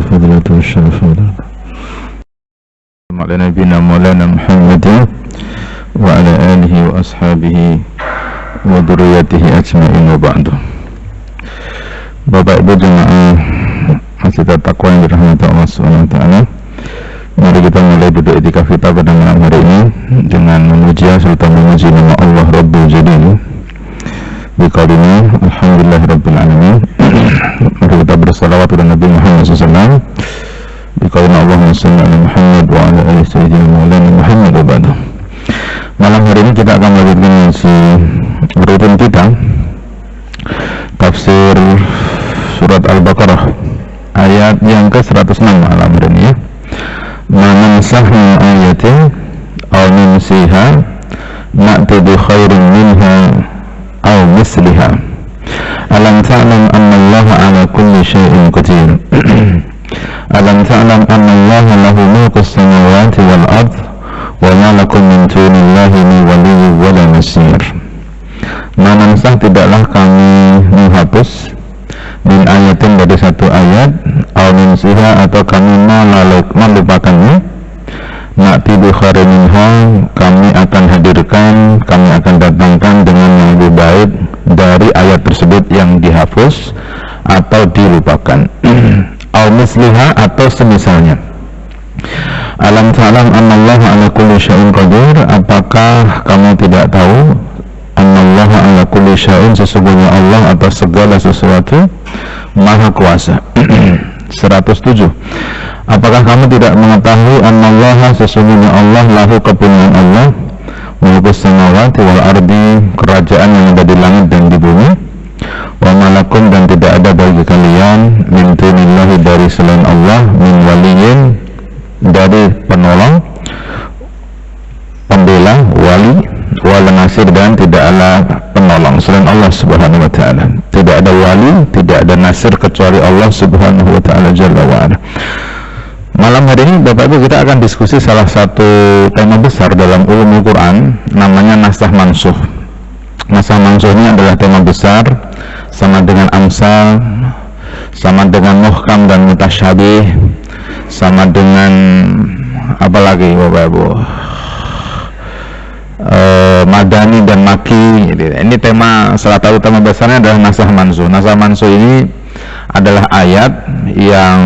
الفضيلة والشرف على نبينا مولانا محمد وعلى آله وأصحابه وذريته أجمعين وبعد. Bapak Ibu jemaah Masjid At-Taqwa yang dirahmati Allah Subhanahu wa taala. Mari kita mulai duduk i'tikaf kita pada malam hari ini dengan memuji serta memuji nama Allah Rabbul Jalil. Biqaulina alhamdulillahirabbil alamin. Mari kita bersalawat kepada Nabi Muhammad SAW. Biqaulina Allahumma shalli ala Muhammad wa ala ali sayyidina maulana Muhammad wa ba'du. Malam hari ini kita akan melanjutkan si rutin kita tafsir surat Al-Baqarah ayat yang ke-106 malam hari ini ya. Man sahha ayatin aw nunsiha na'ti bi khairin minha aw misliha alam ta'lam anna Allah ala kulli syai'in qadir alam ta'lam anna Allah lahu mulku as-samawati wal ard wa ma lakum min dunillahi min waliyyin wa la nasir. Manansah tidaklah kami menghapus min ayatin dari satu ayat aw nunsiha atau kami melupakannya na'ti bi khairin minha kami akan hadirkan, kami akan datangkan dengan yang lebih baik dari ayat tersebut yang dihapus atau dilupakan aw misliha atau semisalnya. Alam ta'lam annallaha ala kulli syai'in qadir, apakah kamu tidak tahu annallaha ala kulli syai'in sesungguhnya Allah atas segala sesuatu maha kuasa. 107. Apakah kamu tidak mengetahui annallaha sesungguhnya Allah lahu kepunyaan Allah mulkus samawati wal ardi kerajaan yang ada di langit dan di bumi wa malakum dan tidak ada bagi kalian min dunillahi dari selain Allah min waliyin dari penolong pembela wali wal nasir dan tidak ada penolong selain Allah Subhanahu wa taala. Tidak ada wali, tidak ada nasir kecuali Allah Subhanahu wa taala jalla wa ala. Malam hari ini Bapak Ibu kita akan diskusi salah satu tema besar dalam ulumul Quran, namanya nasakh mansukh. Nasakh mansukh ini adalah tema besar, sama dengan amsal, sama dengan muhkam dan mutasyabih, sama dengan apa lagi Bapak Ibu, madani dan maki. Ini tema, salah satu tema besarnya adalah nasakh mansukh. Nasakh mansukh ini adalah ayat yang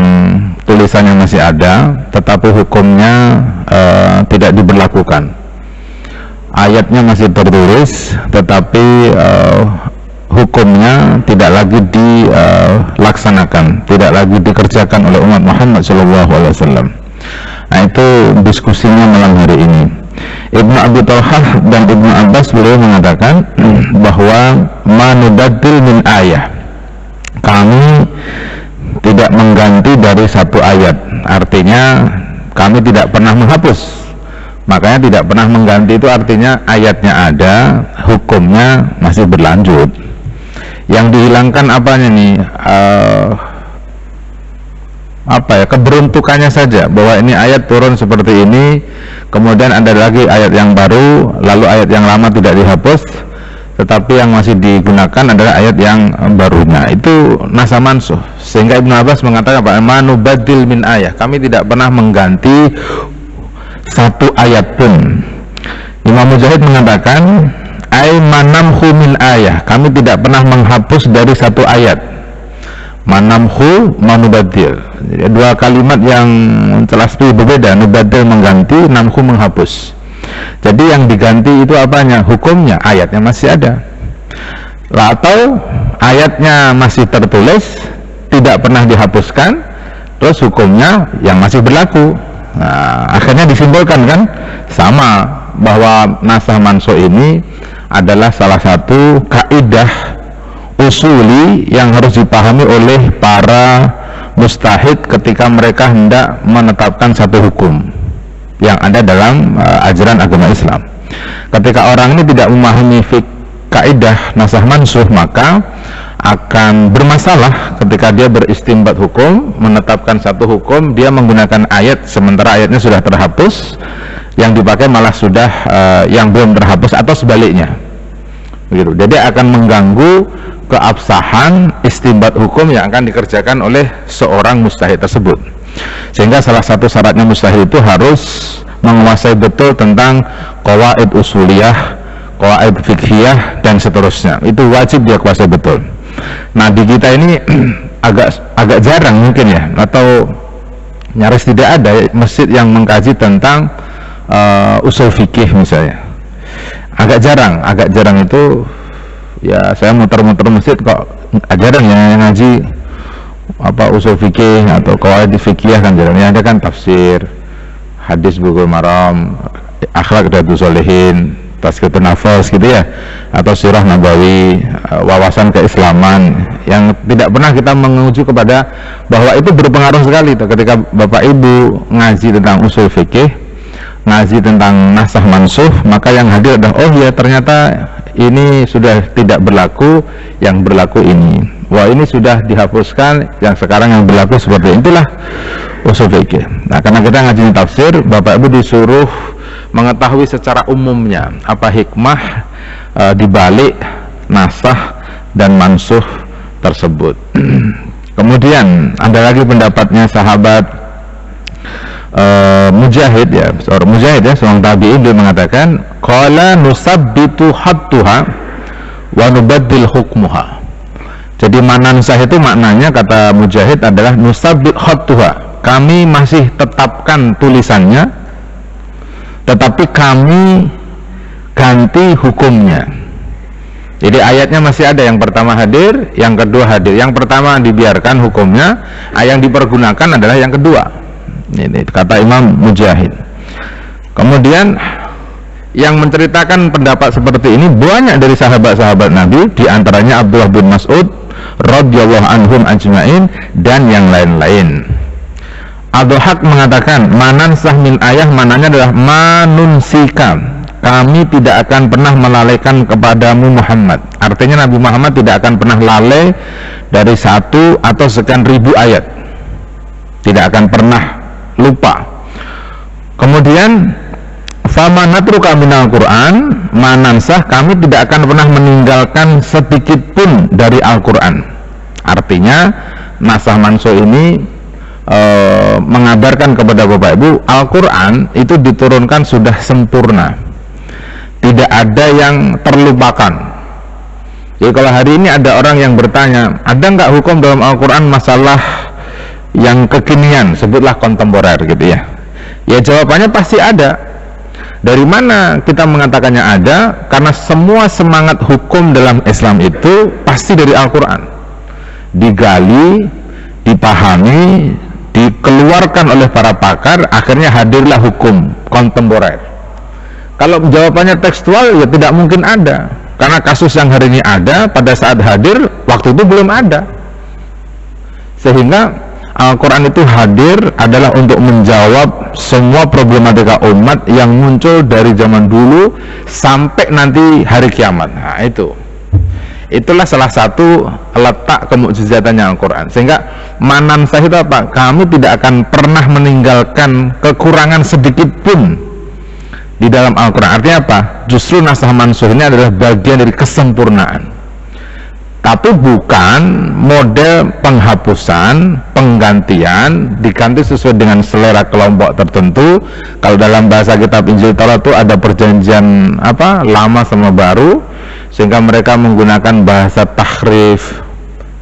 tulisannya masih ada tetapi hukumnya tidak diberlakukan. Ayatnya masih tertulis tetapi hukumnya tidak lagi dilaksanakan, tidak lagi dikerjakan oleh umat Muhammad SAW. Nah, itu diskusinya malam hari ini. Ibnu Abi Thalhah dan Ibnu Abbas beliau mengatakan bahwa manubaddil min ayah, kami tidak mengganti dari satu ayat, artinya kami tidak pernah menghapus. Makanya tidak pernah mengganti itu artinya ayatnya ada, hukumnya masih berlanjut. Yang dihilangkan apanya nih? Keberuntukannya saja, bahwa ini ayat turun seperti ini, kemudian ada lagi ayat yang baru, lalu ayat yang lama tidak dihapus, tetapi yang masih digunakan adalah ayat yang barunya. Itu nasakh mansukh. Sehingga Ibnu Abbas mengatakan apa? Manubaddil min ayah, kami tidak pernah mengganti satu ayat pun. Imam Mujahid mengatakan ay manamhu min ayah, kami tidak pernah menghapus dari satu ayat. Manamhu manubaddil, dua kalimat yang jelas berbeda. Nubaddil mengganti, namhu menghapus. Jadi yang diganti itu apanya? Hukumnya, ayatnya masih ada. Atau ayatnya masih tertulis, tidak pernah dihapuskan, terus hukumnya yang masih berlaku. Nah, akhirnya disimpulkan kan sama bahwa nasakh mansukh ini adalah salah satu kaidah usuli yang harus dipahami oleh para mustahid ketika mereka hendak menetapkan satu hukum yang ada dalam ajaran agama Islam. Ketika orang ini tidak memahami kaidah nasakh mansukh, maka akan bermasalah ketika dia beristinbat hukum, menetapkan satu hukum, dia menggunakan ayat sementara ayatnya sudah terhapus, yang dipakai malah sudah yang belum terhapus atau sebaliknya. Begitu. Jadi akan mengganggu keabsahan istinbat hukum yang akan dikerjakan oleh seorang mujtahid tersebut. Sehingga salah satu syaratnya mujtahid itu harus menguasai betul tentang qawaid usuliyah, qawaid fiqhiyah dan seterusnya. Itu wajib dia kuasai betul. Nah, di kita ini agak jarang mungkin ya, atau nyaris tidak ada masjid yang mengkaji tentang usul fikih misalnya. Agak jarang itu. Ya, saya muter-muter masjid kok jarang ya yang ngaji usul fikih atau qawaid fikih kan jarang. Yang ada kan tafsir, hadis Bulughul Maram, akhlak Riyadhus Shalihin, Tazkiyatun Nafas gitu ya, atau Sirah Nabawi, wawasan keislaman, yang tidak pernah kita menguji kepada bahwa itu berpengaruh sekali ketika Bapak Ibu ngaji tentang usul fikih, ngaji tentang nasakh mansukh, maka yang hadir adalah oh ya ternyata ini sudah tidak berlaku, yang berlaku ini. Wah, ini sudah dihapuskan, yang sekarang yang berlaku seperti itulah usul fikih. Nah, karena kita ngaji tafsir, Bapak Ibu disuruh mengetahui secara umumnya apa hikmah dibalik nasakh dan mansukh tersebut. Kemudian ada lagi pendapatnya sahabat Mujahid ya, seorang tabi'in, dia mengatakan qala nusabbitu hadduha wa nubaddil hukmuha. Jadi manansah itu maknanya kata Mujahid adalah nusabbit hadduha, kami masih tetapkan tulisannya tetapi kami ganti hukumnya. Jadi ayatnya masih ada, yang pertama hadir, yang kedua hadir. Yang pertama dibiarkan hukumnya, yang dipergunakan adalah yang kedua. Ini kata Imam Mujahid. Kemudian yang menceritakan pendapat seperti ini banyak dari sahabat-sahabat Nabi, di antaranya Abdullah bin Mas'ud radhiyallahu anhum ajma'in dan yang lain-lain. Ad-Dhahhak mengatakan manansah min ayah, mananya adalah manunsika, kami tidak akan pernah melalaikan kepadamu Muhammad. Artinya Nabi Muhammad tidak akan pernah lalai dari 1 atau sekian ribu ayat, tidak akan pernah lupa. Kemudian fama natruka minal Quran, manansah, kami tidak akan pernah meninggalkan sedikit pun dari Al-Quran. Artinya nasakh mansukh ini mengabarkan kepada Bapak Ibu, Al-Quran itu diturunkan sudah sempurna, tidak ada yang terlupakan. Jadi kalau hari ini ada orang yang bertanya, ada nggak hukum dalam Al-Quran masalah yang kekinian, sebutlah kontemporer gitu ya, ya jawabannya pasti ada. Dari mana kita mengatakannya ada? Karena semua semangat hukum dalam Islam itu pasti dari Al-Quran, digali, dipahami, dikeluarkan oleh para pakar, akhirnya hadirlah hukum kontemporer. Kalau jawabannya tekstual, ya tidak mungkin ada, karena kasus yang hari ini ada pada saat hadir waktu itu belum ada. Sehingga Al-Quran itu hadir adalah untuk menjawab semua problematika umat yang muncul dari zaman dulu sampai nanti hari kiamat. Nah, itulah salah satu letak kemukjizatannya Al-Quran. Sehingga manansah itu apa? Kami tidak akan pernah meninggalkan kekurangan sedikit pun di dalam Al-Quran. Artinya apa? Justru nasakh mansukh ini adalah bagian dari kesempurnaan, tapi bukan model penghapusan, penggantian, diganti sesuai dengan selera kelompok tertentu. Kalau dalam bahasa kitab Injil Taurat itu ada perjanjian lama sama baru, sehingga mereka menggunakan bahasa tahrif,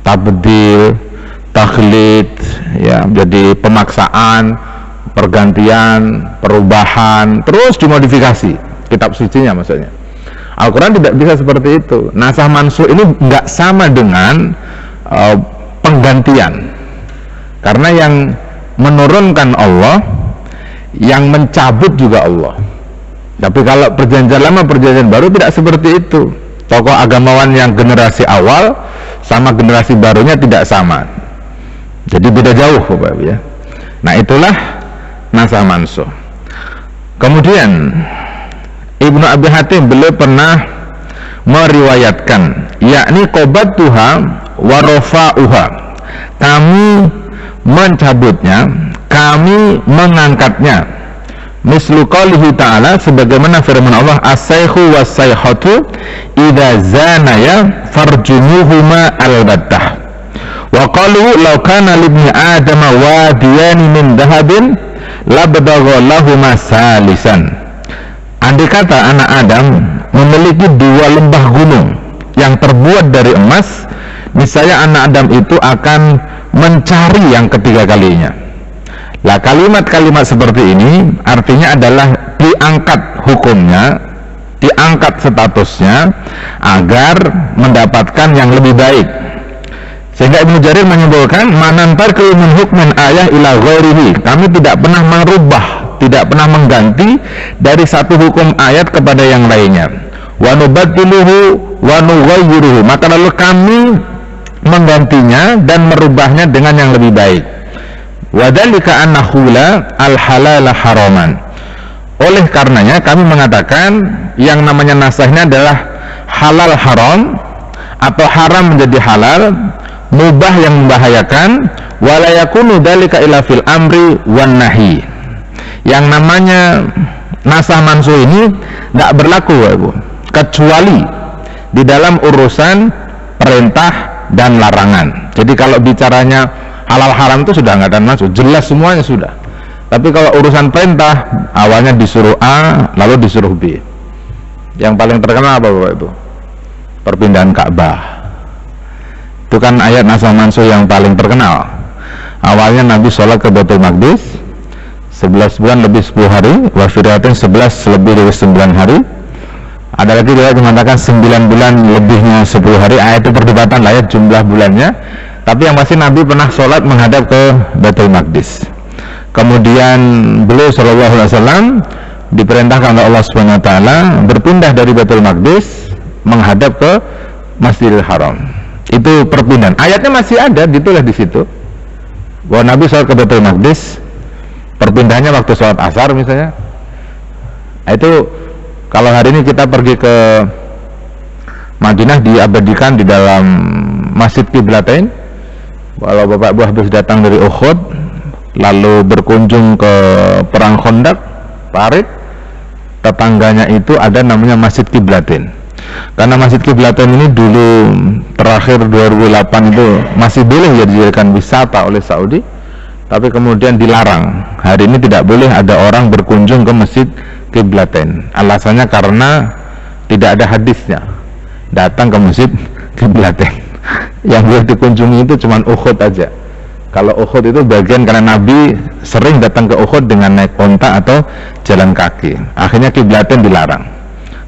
tabdil, takhlid, ya, jadi pemaksaan, pergantian, perubahan, terus dimodifikasi kitab sucinya maksudnya. Al-Quran tidak bisa seperti itu. Nasakh mansukh ini nggak sama dengan penggantian, karena yang menurunkan Allah, yang mencabut juga Allah. Tapi kalau perjanjian lama, perjanjian baru tidak seperti itu. Tokoh agamawan yang generasi awal sama generasi barunya tidak sama, jadi beda jauh Bapak Ibu ya. Nah, itulah nasakh mansukh. Kemudian Ibnu Abi Hatim, beliau pernah meriwayatkan, yakni qabattuha wa rafa'uha, kami mencabutnya, kami mengangkatnya, mislu qalihi ta'ala, sebagaimana firman Allah, as-saykhu was-sayhatu idza zanaya farjumuhuma albattah. Wa qalu law kana libni adama wadiyan min dhahabin labdagha lahuma salisan. Andai kata anak Adam memiliki dua lembah gunung yang terbuat dari emas, misalnya anak Adam itu akan mencari yang ketiga kalinya. Lah kalimat-kalimat seperti ini artinya adalah diangkat hukumnya, diangkat statusnya agar mendapatkan yang lebih baik. Sehingga Ibnu Jarir menyimpulkan, manantarku min hukmin ayah ila ghairihi, kami tidak pernah merubah, tidak pernah mengganti dari satu hukum ayat kepada yang lainnya. Wa nubaddiluhu wa nughayyiruhu, maka lalu kami menggantinya dan merubahnya dengan yang lebih baik. Wadhalika annahula al-halala haraman. Oleh karenanya kami mengatakan yang namanya nasahnya adalah halal haram atau haram menjadi halal, mubah yang membahayakan, wala yakunu dzalika illa fil amri wan nahi. Yang namanya nasah mansuh ini tidak berlaku kecuali di dalam urusan perintah dan larangan. Jadi kalau bicaranya halal haram itu sudah nggak ada masuk, jelas semuanya sudah. Tapi kalau urusan perintah, awalnya disuruh A, lalu disuruh B. Yang paling terkenal apa Bapak Ibu? Perpindahan Ka'bah. Itu kan ayat nasah mansuh yang paling terkenal. Awalnya Nabi sholat ke Baitul Maqdis 11 bulan lebih 10 hari, wa firiatin 11 lebih dari 9 hari. Ada lagi riwayat mengatakan 9 bulan lebihnya 10 hari. Ayat itu perdebatan lah ya jumlah bulannya. Tapi yang pasti Nabi pernah sholat menghadap ke Baitul Maqdis. Kemudian beliau SAW diperintahkan oleh Allah SWT berpindah dari Baitul Maqdis menghadap ke Masjidil Haram. Itu perpindahan. Ayatnya masih ada, ditulis di situ bahwa Nabi sholat ke Baitul Maqdis, perpindahannya waktu sholat asar misalnya. Itu kalau hari ini kita pergi ke Madinah diabadikan di dalam Masjid Qiblatain. Kalau Bapak Ibu habis datang dari Uhud lalu berkunjung ke Perang Khandaq, Parit, tetangganya itu ada namanya Masjid Qiblatain. Karena Masjid Qiblatain ini dulu terakhir 2008 itu masih boleh ya dijadikan wisata oleh Saudi, tapi kemudian dilarang. Hari ini tidak boleh ada orang berkunjung ke Masjid Qiblatain. Alasannya karena tidak ada hadisnya datang ke Masjid Qiblatain. Yang boleh dikunjungi itu cuma Uhud aja. Kalau Uhud itu bagian karena Nabi sering datang ke Uhud dengan naik onta atau jalan kaki. Akhirnya Qiblatain dilarang.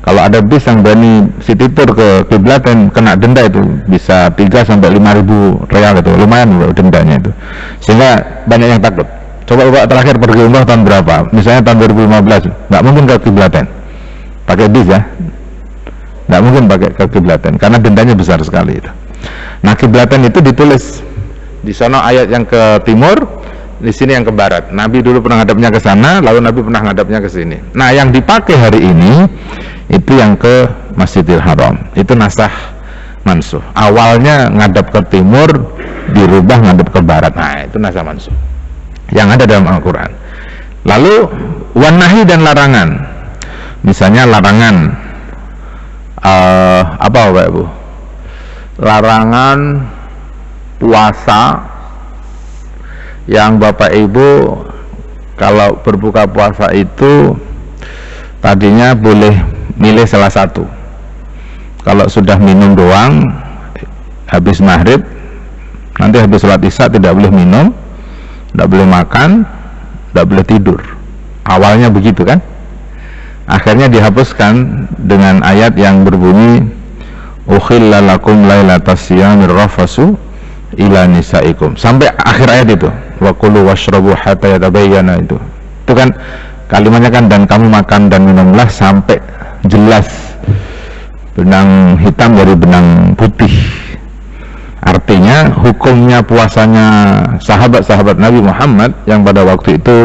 Kalau ada bis yang berani city tour ke Qiblatain kena denda itu bisa 3 sampai 5.000 real itu, lumayan loh dendanya itu. Sehingga banyak yang takut. Coba Bapak terakhir pergi umrah tahun berapa? Misalnya tahun 2015, nggak mungkin ke Qiblatain pakai bis ya. Nggak mungkin pakai ke Qiblatain karena dendanya besar sekali itu. Nah, Qiblatain itu ditulis di sana ayat yang ke timur, di sini yang ke barat. Nabi dulu pernah ngadapnya ke sana, lalu Nabi pernah ngadapnya ke sini. Nah, yang dipakai hari ini itu yang ke Masjidil Haram. Itu nasah mansuh. Awalnya ngadap ke timur, dirubah ngadap ke barat. Nah, itu nasah mansuh yang ada dalam Al-Quran. Lalu wanahi dan larangan. Misalnya larangan apa Bapak Ibu? Larangan puasa yang Bapak Ibu kalau berbuka puasa itu tadinya boleh milih salah satu. Kalau sudah minum doang habis maghrib, nanti habis sholat isya tidak boleh minum, tidak boleh makan, tidak boleh tidur. Awalnya begitu kan? Akhirnya dihapuskan dengan ayat yang berbunyi ukhilla lakum lailatas siyamir rafasu ila nisaikum, sampai akhir ayat itu wa kulu washrabu hatta yatabayyana. Itu kan kalimatnya kan, dan kamu makan dan minumlah sampai jelas benang hitam dari benang putih. Artinya hukumnya puasanya sahabat-sahabat Nabi Muhammad yang pada waktu itu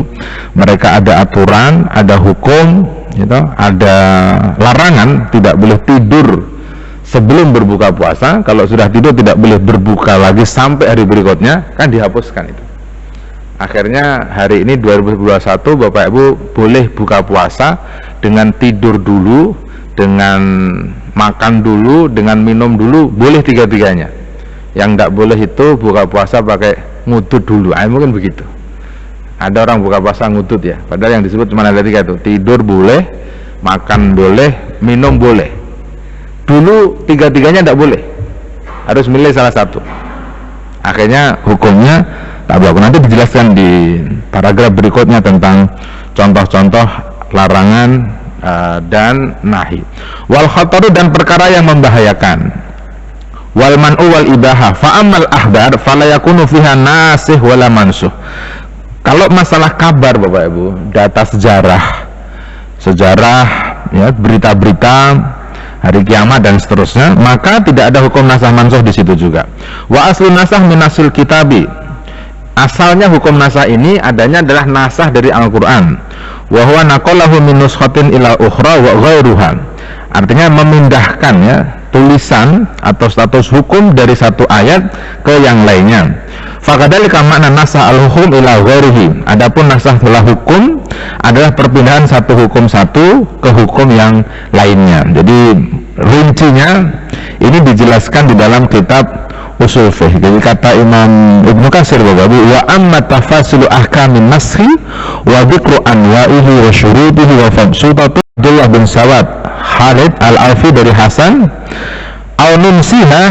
mereka ada aturan, ada hukum gitu, ada larangan tidak boleh tidur sebelum berbuka puasa. Kalau sudah tidur tidak boleh berbuka lagi sampai hari berikutnya, kan dihapuskan itu. Akhirnya hari ini 2021 Bapak Ibu boleh buka puasa dengan tidur dulu, dengan makan dulu, dengan minum dulu, boleh tiga-tiganya. Yang tidak boleh itu buka puasa pakai ngudut dulu. Mungkin begitu. Ada orang buka puasa ngudut ya, padahal yang disebut cuma ada tiga itu. Tidur boleh, makan boleh, minum boleh. Dulu tiga-tiganya tidak boleh, harus milih salah satu. Akhirnya hukumnya tak berlaku. Nanti dijelaskan di paragraf berikutnya tentang contoh-contoh larangan dan nahi. Wal khataru, dan perkara yang membahayakan. Wal man'u wal ibaha. Fa ammal ahdar fala yakunu fiha nasih wala mansuh. Kalau masalah kabar Bapak Ibu, data sejarah ya, berita-berita hari kiamat dan seterusnya, maka tidak ada hukum nasah mansuh di situ juga. Wa aslu nasah minasil kitabi. Asalnya hukum nasah ini adanya adalah nasah dari Al-Qur'an. Wa huwa naqalahu min nuskhatin ila ukhra wa ghairuha. Artinya memindahkan ya tulisan atau status hukum dari satu ayat ke yang lainnya. Fakadzalika makna nasah al-hukum ila ghairihi. Adapun nasah telah hukum adalah perpindahan satu hukum satu ke hukum yang lainnya. Jadi rincinya ini dijelaskan di dalam kitab usul fiqh. Jadi kata Imam Ibnu Katsir wa amma tafasilu ahkamin naskhi wa dzikru anwa'ihi wa syurutihi wa fabsutatu Abdullah bin Sawad Khalid al-Alfi dari Hasan au numsiha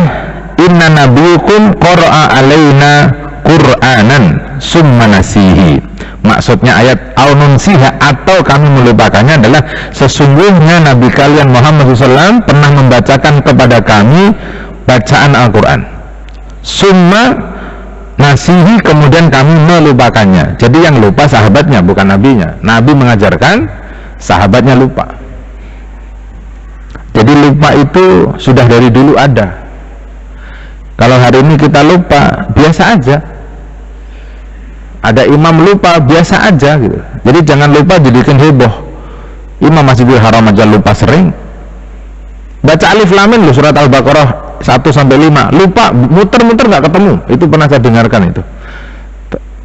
inna nabiyukum qara'a alaina qur'anan summa nasihi. Maksudnya ayat au numsiha, atau kami melupakannya, adalah sesungguhnya Nabi kalian Muhammad SAW pernah membacakan kepada kami bacaan Al-Quran, summa nasihi, kemudian kami melupakannya. Jadi yang lupa sahabatnya, bukan nabinya. Nabi mengajarkan, sahabatnya lupa. Jadi lupa itu sudah dari dulu ada. Kalau hari ini kita lupa, biasa aja. Ada imam lupa, biasa aja gitu. Jadi jangan lupa jadikan heboh. Imam Masjidil Haram aja lupa sering. Baca Alif Lam Mim surat Al-Baqarah 1-5, lupa, muter-muter nggak ketemu. Itu pernah saya dengarkan itu.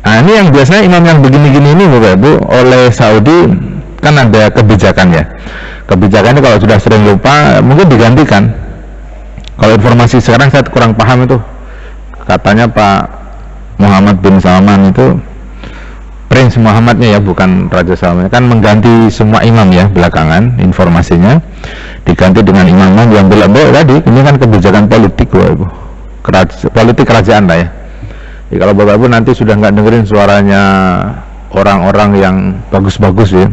Nah, ini yang biasanya imam yang begini-gini ini Bapak Ibu, oleh Saudi kan ada kebijakannya. Kebijakannya kalau sudah sering lupa mungkin digantikan. Kalau informasi sekarang saya kurang paham itu. Katanya Pak Muhammad bin Salman itu, Prince Muhammadnya ya, bukan Raja Salman, kan mengganti semua imam ya belakangan, informasinya diganti dengan imam yang belak-belak tadi. Ini kan kebijakan politik Bapak Ibu, politik kerajaan lah ya. Jadi kalau Bapak Ibu nanti sudah nggak dengerin suaranya orang-orang yang bagus-bagus ya,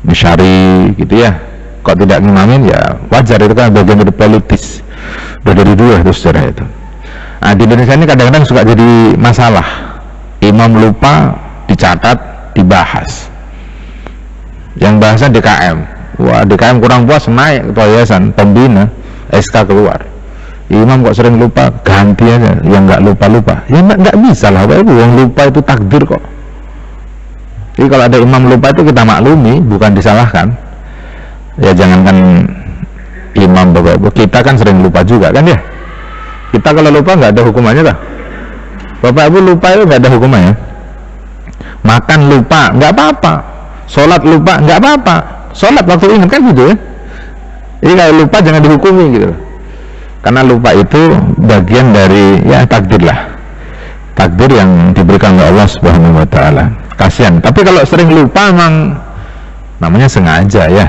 Misyari gitu ya, kok tidak ngimamin, ya wajar, itu kan bagian dari politis, udah dari dulu itu sejarah itu. Nah, di Indonesia ini kadang-kadang suka jadi masalah, imam lupa dicatat, dibahas. Yang bahasnya DKM, wah DKM kurang puas, naik ketua yayasan, pembina, SK keluar. Imam kok sering lupa, ganti aja yang nggak lupa-lupa. Ya nggak bisa lah Bapak Ibu, yang lupa itu takdir kok. Jadi kalau ada imam lupa itu kita maklumi, bukan disalahkan. Ya jangankan imam Bapak Ibu, kita kan sering lupa juga kan ya. Kita kalau lupa nggak ada hukumannya dah. Bapak Ibu lupa itu nggak ada hukumannya. Makan lupa nggak apa-apa, sholat lupa nggak apa-apa, sholat waktu ingat kan gitu ya. Jadi kalau lupa jangan dihukumi gitu, karena lupa itu bagian dari ya takdir lah, takdir yang diberikan oleh Allah Subhanahu Wa Taala. Kasihan. Tapi kalau sering lupa memang namanya sengaja ya.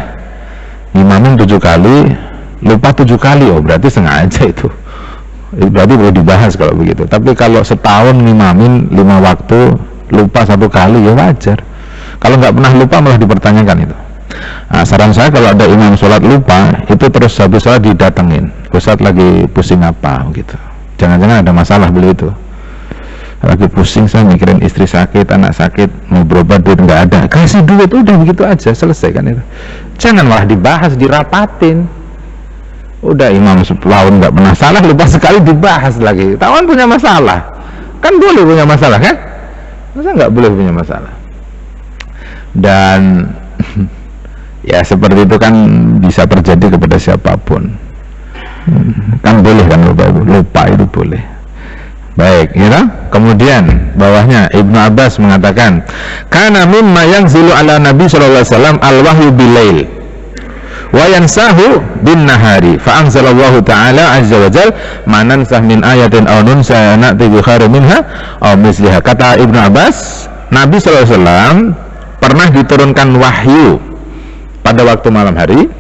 Imamin 7 kali, lupa 7 kali, oh berarti sengaja itu. Berarti boleh dibahas kalau begitu. Tapi kalau setahun ngimamin 5 waktu, lupa 1 kali, ya wajar. Kalau nggak pernah lupa malah dipertanyakan itu. Nah, saran saya kalau ada imam sholat lupa, itu terus habis sholat didatengin, Ustaz lagi pusing apa gitu. Jangan-jangan ada masalah beliau itu, lagi pusing, saya mikirin istri sakit, anak sakit, mau berobat, duit nggak ada, kasih duit, udah begitu aja, selesai kan itu. Jangan malah dibahas, dirapatin. Udah imam 10 tahun nggak pernah salah, lupa sekali dibahas lagi. Tawan punya masalah, kan boleh punya masalah kan? Masa nggak boleh punya masalah? Dan ya seperti itu kan bisa terjadi kepada siapapun. Kan boleh kan Bapak Ibu, lupa itu boleh. Baik, ya. Kemudian bawahnya Ibnu Abbas mengatakan, "Kana mimma yanzilu ala Nabi sallallahu alaihi wasallam al-wahyu bil-lail wa yansahu bin-nahari. Fa anzalallahu ta'ala azza wa jalla ma nansah min ayatin aw nunsa na'ti bi khairin minha aw misliha." Kata Ibnu Abbas, Nabi sallallahu alaihi wasallam pernah diturunkan wahyu pada waktu malam hari,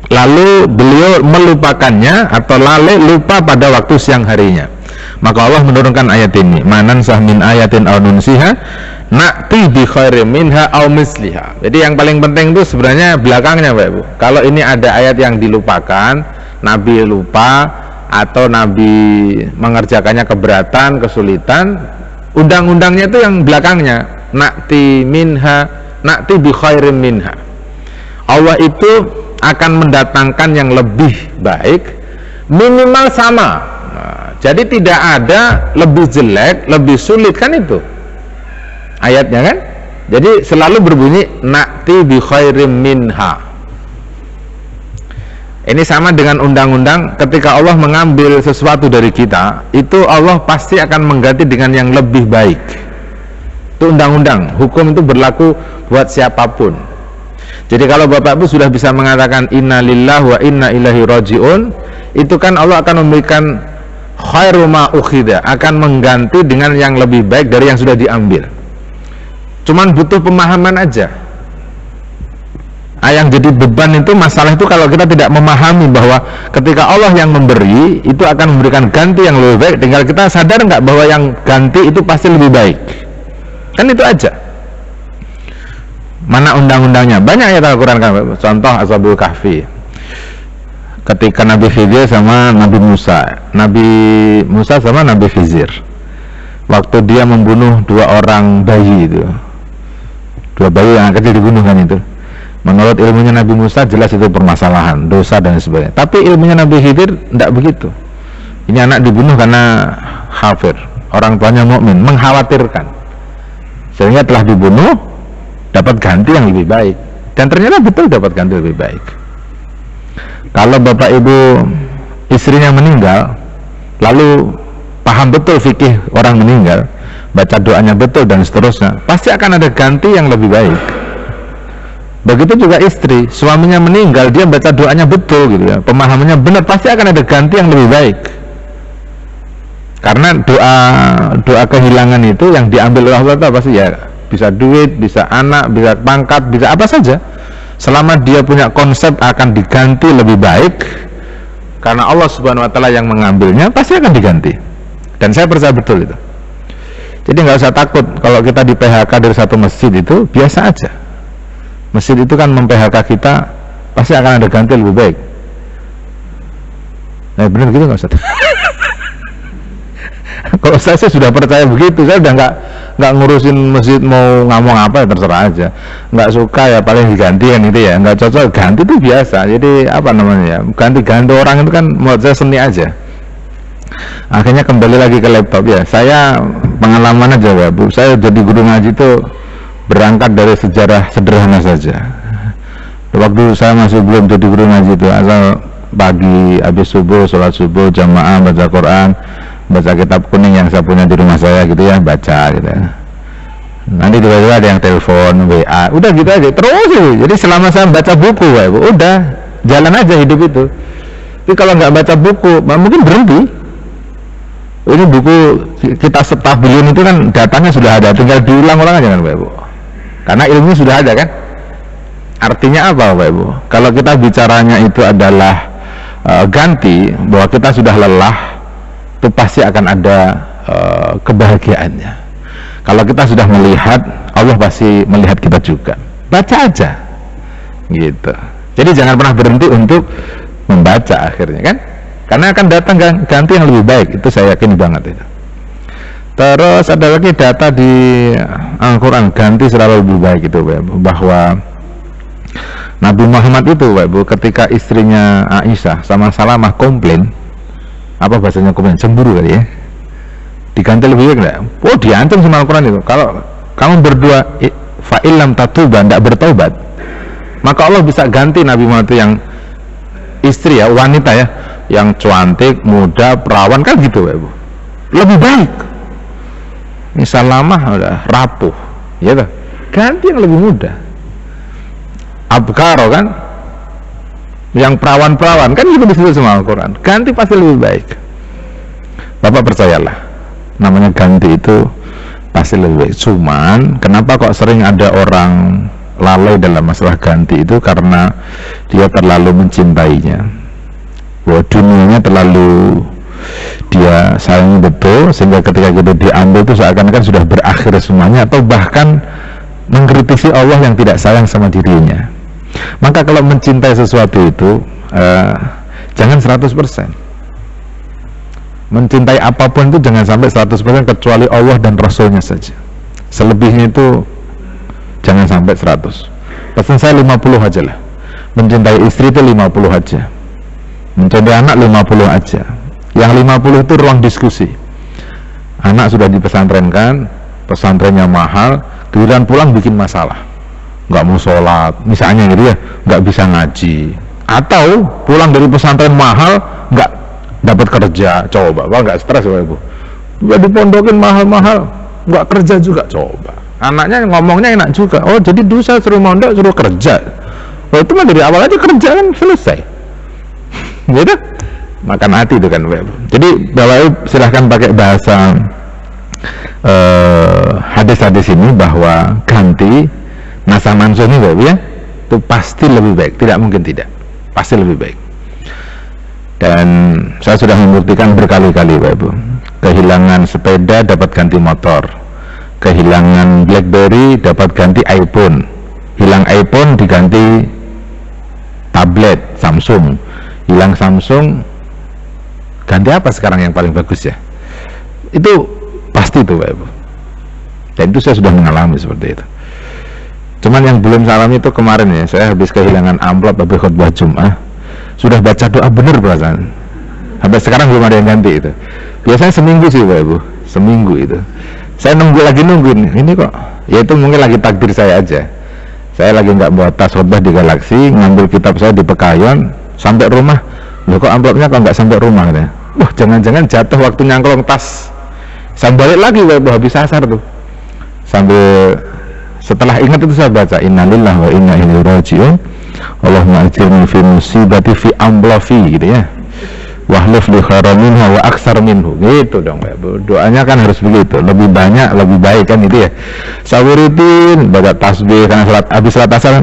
lalu beliau melupakannya atau lalai lupa pada waktu siang harinya. Maka Allah menurunkan ayat ini, manan sah min ayatin aw nunsiha na'ti bi khairin minha aw misliha. Jadi yang paling penting itu sebenarnya belakangnya, Pak Ibu. Kalau ini ada ayat yang dilupakan, Nabi lupa atau Nabi mengerjakannya keberatan, kesulitan, undang-undangnya itu yang belakangnya, na'ti bi khairin minha. Allah itu akan mendatangkan yang lebih baik, minimal sama. Jadi tidak ada lebih jelek, lebih sulit, kan itu ayatnya kan. Jadi selalu berbunyi na'ti bi khairim minha. Ini sama dengan undang-undang, ketika Allah mengambil sesuatu dari kita, itu Allah pasti akan mengganti dengan yang lebih baik. Itu undang-undang, hukum itu berlaku buat siapapun. Jadi kalau Bapak Ibu sudah bisa mengatakan inna lillahi wa inna ilaihi raji'un, itu kan Allah akan memberikan khairu ma ukhida, akan mengganti dengan yang lebih baik dari yang sudah diambil. Cuman butuh pemahaman aja. Yang jadi beban itu, masalah itu kalau kita tidak memahami bahwa ketika Allah yang memberi, itu akan memberikan ganti yang lebih baik. Tinggal kita sadar nggak bahwa yang ganti itu pasti lebih baik. Kan itu aja. Mana undang-undangnya? Banyak ayat Al-Quran kan. Contoh Ashabul Kahfi, ketika Nabi Khidir sama Nabi Musa sama Nabi Khidir, waktu dia membunuh 2 orang bayi itu, 2 bayi yang kecil dibunuh kan itu. Menurut ilmunya Nabi Musa jelas itu permasalahan, dosa dan sebagainya. Tapi ilmunya Nabi Khidir tidak begitu. Ini anak dibunuh karena kafir, orang tuanya mukmin, mengkhawatirkan, sehingga telah dibunuh, dapat ganti yang lebih baik. Dan ternyata betul dapat ganti lebih baik. Kalau Bapak Ibu istrinya meninggal, lalu paham betul fikih orang meninggal, baca doanya betul dan seterusnya, pasti akan ada ganti yang lebih baik. Begitu juga istri, suaminya meninggal, dia baca doanya betul gitu ya, pemahamannya benar, pasti akan ada ganti yang lebih baik. Karena doa kehilangan itu yang diambil oleh Allah pasti ya, bisa duit, bisa anak, bisa pangkat, bisa apa saja. Selama dia punya konsep akan diganti lebih baik, karena Allah Subhanahu wa ta'ala yang mengambilnya, pasti akan diganti. Dan saya percaya betul itu. Jadi nggak usah takut kalau kita di PHK dari satu masjid, itu biasa aja. Masjid itu kan mem-PHK kita, pasti akan ada ganti lebih baik. Nah benar gitu nggak usah. Kalau saya sudah percaya begitu, saya udah nggak ngurusin masjid mau ngomong apa ya terserah aja. Nggak suka ya paling diganti kan itu ya, nggak cocok ganti itu biasa. Jadi apa namanya ya, ganti-ganti orang itu kan menurut saya seni aja. Akhirnya kembali lagi ke laptop ya. Saya pengalaman aja ya Bu, saya jadi guru ngaji itu berangkat dari sejarah sederhana saja. Waktu saya masih belum jadi guru ngaji itu, asal pagi habis subuh, sholat subuh jamaah, baca Quran, baca kitab kuning yang saya punya di rumah saya gitu ya, baca gitu ya. Nanti tiba-tiba ada yang telepon, WA, udah gitu aja terus ya. Jadi selama saya baca buku ya Bu, udah jalan aja hidup itu. Tapi kalau nggak baca buku mungkin berhenti. Ini buku kita setahun itu kan datanya sudah ada, tinggal diulang-ulang aja kan Pak Ibu, karena ilmu sudah ada kan. Artinya apa Pak Ibu? Kalau kita bicaranya itu adalah ganti, bahwa kita sudah lelah, itu pasti akan ada kebahagiaannya. Kalau kita sudah melihat, Allah pasti melihat kita juga. Baca aja gitu. Jadi jangan pernah berhenti untuk membaca akhirnya kan, karena akan datang ganti yang lebih baik, itu saya yakin banget itu. Terus ada lagi data di Al-Quran, ganti selalu lebih baik itu bahwa Nabi Muhammad itu ketika istrinya Aisyah sama Salamah komplain, apa bahasanya komplain, cemburu kali ya, diganti lebih baik enggak? Oh diancam sama Al-Quran itu, kalau kamu berdua fa'ilam tatuba, tidak bertobat, maka Allah bisa ganti Nabi Muhammad itu yang istri ya, wanita ya, yang cantik, muda, perawan kan gitu Ibu. lebih baik. Misal lama udah rapuh, ya toh, ganti yang lebih mudah. Abkaro kan, yang perawan-perawan kan itu disebut sama Al-Quran, ganti pasti lebih baik. Bapak percayalah, namanya ganti itu pasti lebih baik. Cuman kenapa kok sering ada orang lalai dalam masalah ganti itu, karena dia terlalu mencintainya, bahwa dunianya terlalu dia sayangi betul, sehingga ketika kita diambil itu seakan-akan sudah berakhir semuanya, atau bahkan mengkritisi Allah yang tidak sayang sama dirinya. Maka kalau mencintai sesuatu itu jangan 100%. Mencintai apapun itu jangan sampai 100%, kecuali Allah dan Rasulnya saja. Selebihnya itu jangan sampai 100. Pesan saya 50 aja lah. Mencintai istri itu 50 aja. Mencintai anak 50 aja. Yang 50 itu ruang diskusi. Anak sudah dipesantrenkan, pesantrennya mahal, giliran pulang bikin masalah, nggak mau sholat misalnya gitu ya, nggak bisa ngaji, atau pulang dari pesantren mahal nggak dapat kerja. Coba Bapak nggak stres Bapak Ibu, nggak dipondokin mahal-mahal nggak kerja juga. Coba anaknya ngomongnya enak juga, oh jadi dosa suruh mondok suruh kerja. Oh itu mah dari awal aja kerja kan selesai. Gitu makan hati itu kan Bapak Ibu. Jadi Bapak Ibu silahkan pakai bahasa hadis-hadis ini, bahwa ganti nasah mansuh ini Bapak ya, itu pasti lebih baik, tidak mungkin tidak, pasti lebih baik. Dan saya sudah membuktikan berkali-kali Bapak Ibu, kehilangan sepeda dapat ganti motor, kehilangan BlackBerry dapat ganti iPhone, hilang iPhone diganti tablet Samsung, hilang Samsung ganti apa sekarang yang paling bagus ya, itu pasti itu Bapak Ibu. Dan itu saya sudah mengalami seperti itu. Cuman yang belum salam itu kemarin ya, saya habis kehilangan amplop habis khutbah Jum'ah, sudah baca doa bener perasaan, sampai sekarang belum ada yang ganti itu. Biasanya seminggu sih Bapak Ibu, seminggu itu saya nungguin ini kok, ya itu mungkin lagi takdir saya aja. Saya lagi nggak bawa tas khutbah di Galaxy, ngambil kitab saya di Pekayon, sampai rumah loh kok amplopnya kok nggak sampai rumah ya. Wah jangan-jangan jatuh waktu nyangklong tas. Saya balik lagi Bapak Ibu, habis asar tuh, sambil setelah ingat itu saya baca innalillahi wa inna ilaihi raji'un, Allahumma ajirni fi musibati fi amlafi gitu ya, wahlif li khairan minha wa aksar minhu, gitu dong Bapak Ibu. Doanya kan harus begitu, lebih banyak lebih baik kan itu ya. Sawuritin baca tasbih karena salat, habis salat asar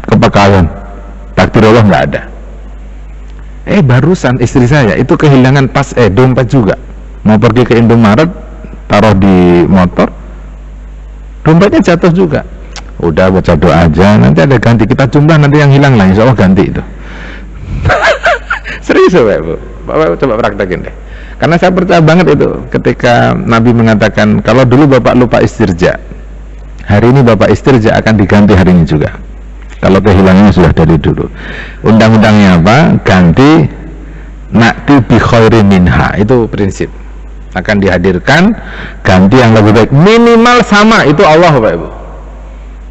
ke Pekayon, takdir Allah nggak ada. Barusan istri saya itu kehilangan tas dompet juga, mau pergi ke Indomaret, taruh di motor, dompetnya jatuh juga. Udah baca doa aja, nanti ada ganti, kita jumlah nanti yang hilang lah, insya Allah ganti itu. Serius Bapak Ibu, Bapak coba praktekin deh, karena saya percaya banget itu ketika Nabi mengatakan kalau dulu Bapak lupa istirja, hari ini Bapak istirja akan diganti hari ini juga, kalau kehilangannya sudah dari dulu. Undang-undangnya apa? Ganti na'ti bi khairi minha, itu prinsip, akan dihadirkan ganti yang lebih baik, minimal sama, itu Allah Bapak Ibu,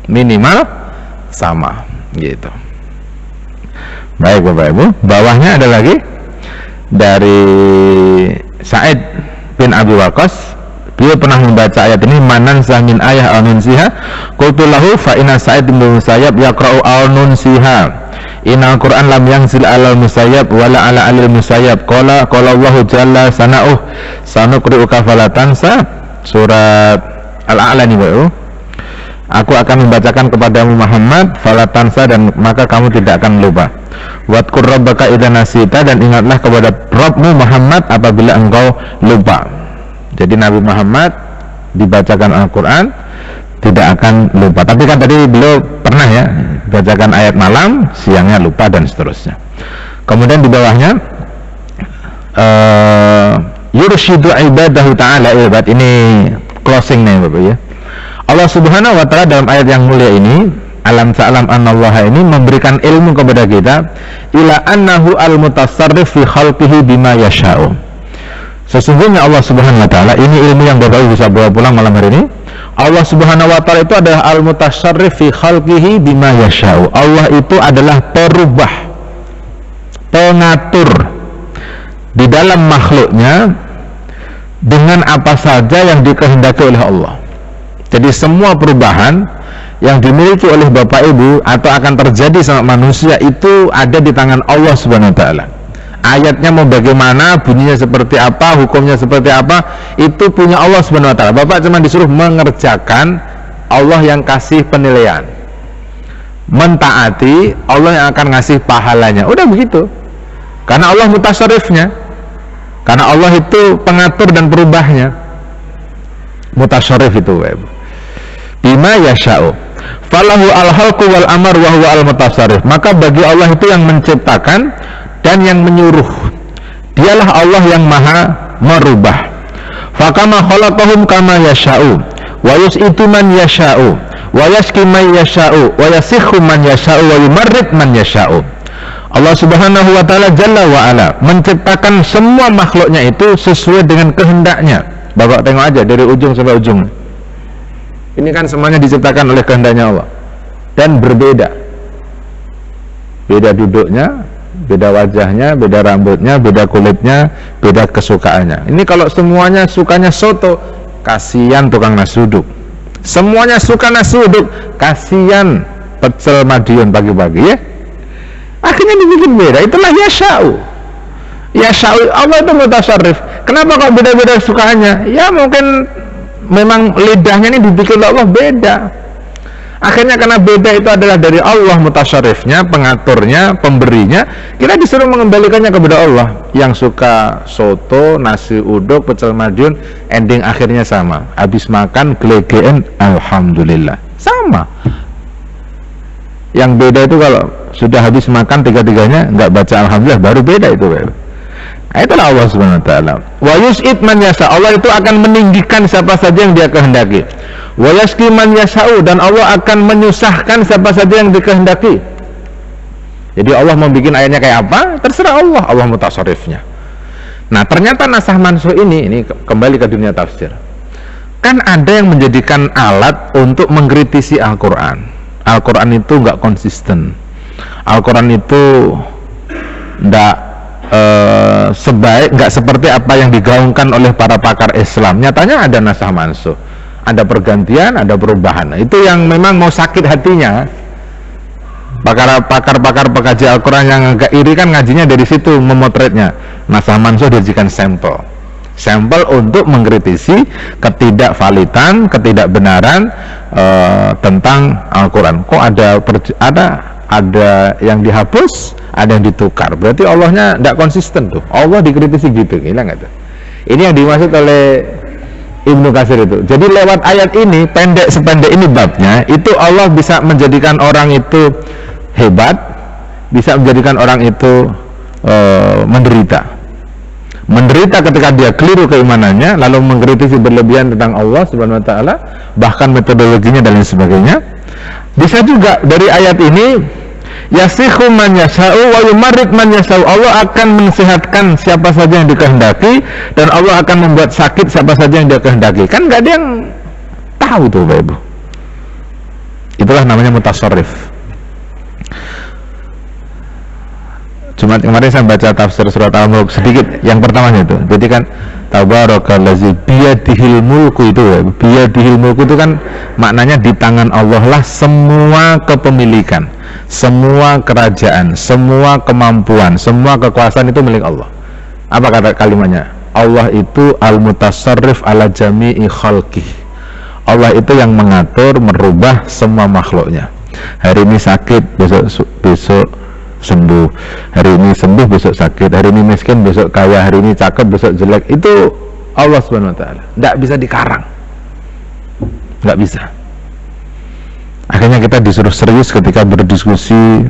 minimal sama gitu. Baik Bapak Ibu, bawahnya ada lagi dari Sa'id bin Abi Waqqas, beliau pernah membaca ayat ini, manan samin ayah al-nunsiha qultu lahu fa inna Sa'id bin Musayyab yaqra'u al-nunsiha innal Qur'an lam yanzil alal musayyab wala ala alil musayyab qala Allahu jalla sana'uh sanuqri'uka falatansa, surat Al-A'la nih Bapak Ibu. Aku akan membacakan kepadamu Muhammad falatansa, dan maka kamu tidak akan lupa. Wadkur rabbaka idza nasita, dan ingatlah kepada Rabbmu Muhammad apabila engkau lupa. Jadi Nabi Muhammad dibacakan Al-Quran tidak akan lupa. Tapi kan tadi beliau pernah ya bacakan ayat malam, siangnya lupa dan seterusnya. Kemudian di bawahnya yurshidu ibadahu ta'ala ibad, ini closing nih Bapak ya. Allah Subhanahu wa ta'ala dalam ayat yang mulia ini, alam ta'lam anallaha, ini memberikan ilmu kepada kita, ila annahu al-mutasarrif fi khalqihi bima yasha'u. Sesungguhnya Allah Subhanahu wa ta'ala, ini ilmu yang Bapak bisa bawa pulang malam hari ini. Allah Subhanahu wa ta'ala itu adalah al-mutasarrif fi khalqihi bima yasha'u. Allah itu adalah perubah, pengatur di dalam makhluknya dengan apa saja yang dikehendaki oleh Allah. Jadi semua perubahan yang dimiliki oleh Bapak Ibu atau akan terjadi sama manusia itu ada di tangan Allah Subhanahu wa taala. Ayatnya mau bagaimana, bunyinya seperti apa, hukumnya seperti apa, itu punya Allah Subhanahu wa taala. Bapak cuma disuruh mengerjakan, Allah yang kasih penilaian. Mentaati, Allah yang akan ngasih pahalanya. Udah begitu. Karena Allah mutasyarifnya. Karena Allah itu pengatur dan perubahnya. Mutasyarif itu, bima yasha'u. Falahu al-khalqu wal amr wa huwa al-mutasyarif. Maka bagi Allah itu yang menciptakan dan yang menyuruh. Dialah Allah yang maha merubah. Fakama khalaqahum kama yasha'u wa yus'itu man yasha'u wa yaski man yasha'u wa yasikhu man yasha'u wa yumarrid man yasha'u. Allah Subhanahu wa taala jalla wa ala menciptakan semua makhluknya itu sesuai dengan kehendaknya. Bapak tengok aja dari ujung sampai ujung. Ini kan semuanya diciptakan oleh kehendaknya Allah dan berbeda. Beda duduknya, beda wajahnya, beda rambutnya, beda kulitnya, beda kesukaannya. Ini kalau semuanya sukanya soto, kasihan tukang nasi uduk. Semuanya suka nasi uduk, kasihan pecel Madiun pagi-pagi, ya. Akhirnya dibikin beda. Itulah yasha'u. Yasha'u, Allah itu mutasyarif. Kenapa kok beda-beda sukaannya? Ya mungkin memang lidahnya ini dibikin oleh Allah beda. Akhirnya karena beda itu adalah dari Allah mutasyarifnya, pengaturnya, pemberinya, kita disuruh mengembalikannya kepada Allah. Yang suka soto, nasi uduk, pecel Madiun, ending akhirnya sama. Habis makan glegeen, alhamdulillah, sama. Yang beda itu kalau sudah habis makan tiga-tiganya nggak baca alhamdulillah, baru beda itu. Itulah Allah Subhanahu wa taala. Wa yus'id man yasha. Allah itu akan meninggikan siapa saja yang Dia kehendaki. Wa yaski man yasha'u, dan Allah akan menyusahkan siapa saja yang dikehendaki. Jadi Allah mau bikin ayatnya kayak apa? Terserah Allah, Allah mutasyarifnya. Nah, ternyata nasah mansuh ini kembali ke dunia tafsir. Kan ada yang menjadikan alat untuk mengkritisi Al-Qur'an. Al-Qur'an itu nggak konsisten. Al-Quran itu nggak seperti apa yang digaungkan oleh para pakar Islam. Nyatanya ada nasah mansuh, ada pergantian, ada perubahan. Nah, itu yang memang mau sakit hatinya. Pakar-pakar pekaji Al-Quran yang agak iri kan ngajinya dari situ, memotretnya. Nasah mansuh dijadikan sampel untuk mengkritisi ketidakvalidan, ketidakbenaran tentang Al-Quran. Kok ada yang dihapus, ada yang ditukar. Berarti Allahnya tidak konsisten tuh. Allah dikritisi gitu, gila nggak tuh? Ini yang dimaksud oleh Ibnu Katsir itu. Jadi lewat ayat ini, pendek sependek ini babnya, itu Allah bisa menjadikan orang itu hebat, bisa menjadikan orang itu menderita ketika dia keliru keimanannya, lalu mengkritisi berlebihan tentang Allah Subhanahu wa taala, bahkan metodologinya dan lain sebagainya. Bisa juga dari ayat ini, yasikhu man yasha'u wa yumarrid man yasha'u. Allah akan mensehatkan siapa saja yang dikehendaki, dan Allah akan membuat sakit siapa saja yang Dia kehendaki. Kan nggak ada yang tahu tuh, Bapak Ibu. Itulah namanya mutasyarif. Cuma kemarin saya baca tafsir surat Al-Mulk sedikit, yang pertamanya itu. Jadi kan tabarakallazi biyadihil mulku itu, biyadihil mulku itu kan maknanya di tangan Allah lah semua kepemilikan, semua kerajaan, semua kemampuan, semua kekuasaan itu milik Allah. Apa kata kalimatnya? Allah itu al-mutasyarrif ala jami'i khalqih. Allah itu yang mengatur, merubah semua makhluknya. Hari ini sakit, besok sembuh. Hari ini sembuh, besok sakit. Hari ini miskin, besok kaya. Hari ini cakep, besok jelek. Itu Allah Subhanahu wa taala. Tidak bisa dikarang, nggak bisa. Akhirnya kita disuruh serius ketika berdiskusi,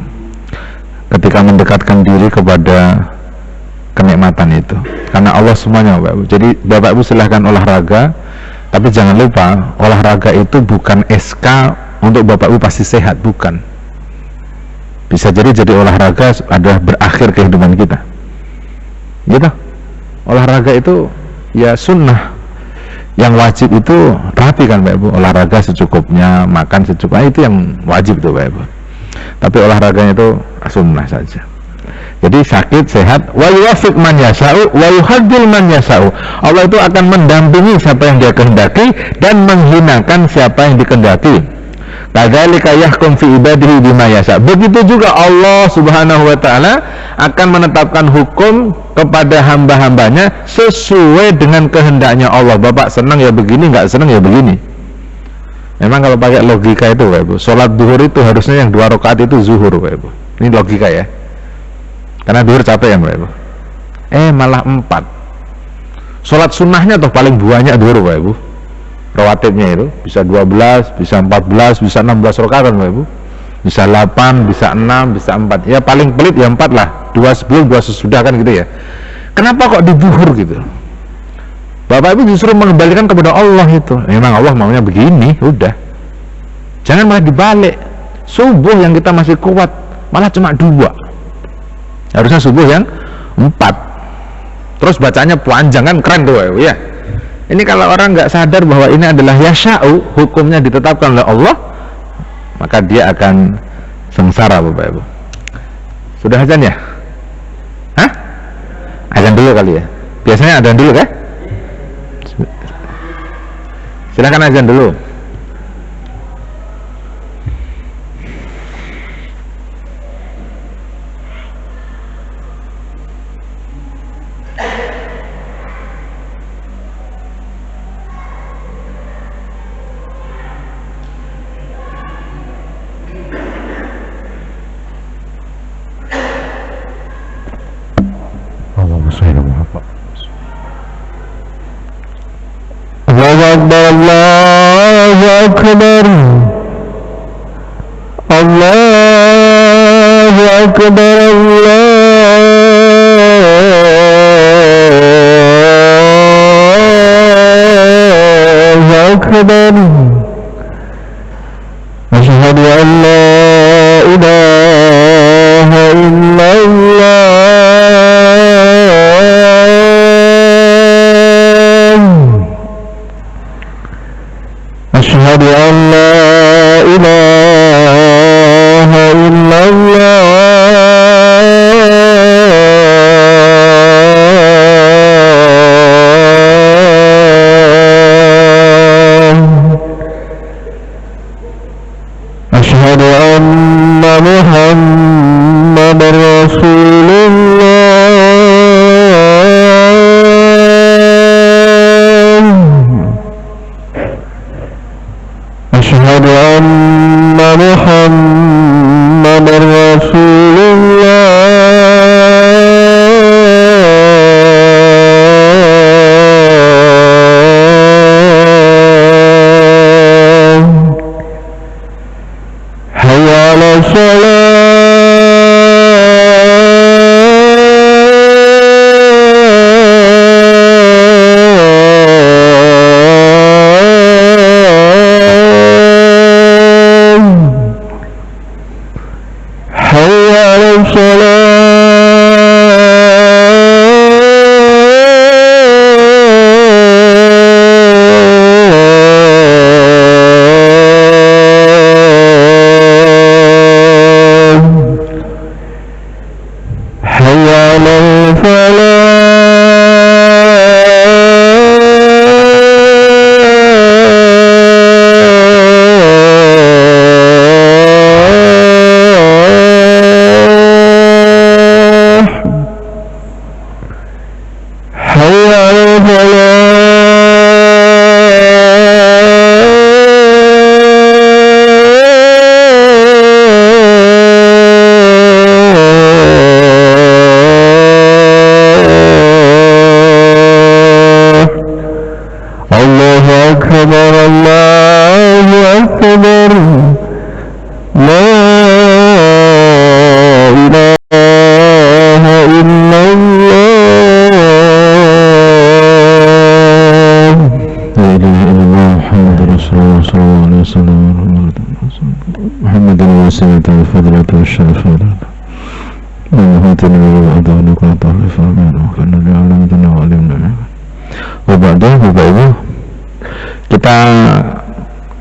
ketika mendekatkan diri kepada kenikmatan itu. Karena Allah semuanya, Bapak Ibu. Jadi Bapak Ibu silahkan olahraga, tapi jangan lupa olahraga itu bukan SK untuk Bapak Ibu pasti sehat, bukan. Bisa jadi olahraga adalah berakhir kehidupan kita, gitu. Olahraga itu ya sunnah. Yang wajib itu rapi kan, Bapak Ibu. Olahraga secukupnya, makan secukupnya, itu yang wajib tuh, Bapak Ibu. Tapi olahraganya itu sunnah saja. Jadi sakit, sehat, wa yuwaffiq man yasha'u wa yuhaddil man yasha'u. Allah itu akan mendampingi siapa yang dia kehendaki dan menghinakan siapa yang dikehendaki. Kadzalika yahkum fi ibadihi bima yasha. Begitu juga Allah Subhanahu wa taala akan menetapkan hukum kepada hamba-hambanya sesuai dengan kehendaknya Allah. Bapak senang ya begini, enggak senang ya begini. Memang kalau pakai logika itu, Pak Ibu, sholat duhur itu harusnya yang 2 rakaat itu zuhur, Pak Ibu. Ini logika ya. Karena duhur capek ya, Pak Ibu. Malah 4. Sholat sunnahnya toh paling banyak duhur, Pak Ibu. Rawatibnya itu bisa 12, bisa 14, bisa 16 rakaat, Pak Ibu. Bisa 8, bisa 6, bisa 4. Ya paling pelit ya 4 lah. 2 sebelum, 2 sesudah kan gitu ya. Kenapa kok di duhur gitu? Bapak Ibu justru mengembalikan kepada Allah itu. Memang Allah maunya begini, udah. Jangan malah dibalik. Subuh yang kita masih kuat, malah cuma 2. Harusnya subuh yang 4. Terus bacanya panjang kan, keren tuh ya. Ini kalau orang nggak sadar bahwa ini adalah yasha'u, hukumnya ditetapkan oleh Allah, maka dia akan sengsara, Bapak Ibu. Sudah azan ya? Hah? Azan dulu kali ya. Biasanya azan dulu kan? Silakan azan dulu. Allahu Akbar, Allahu Akbar, Allahu Akbar. Asyhadu an la ilaha illallah. Asyhadu an la ilaha illallah. Asyhadu anna Muhammadar Rasulullah. Asyhadu anna Muhammadar Rasulullah. Hayya 'alas shalah. Kita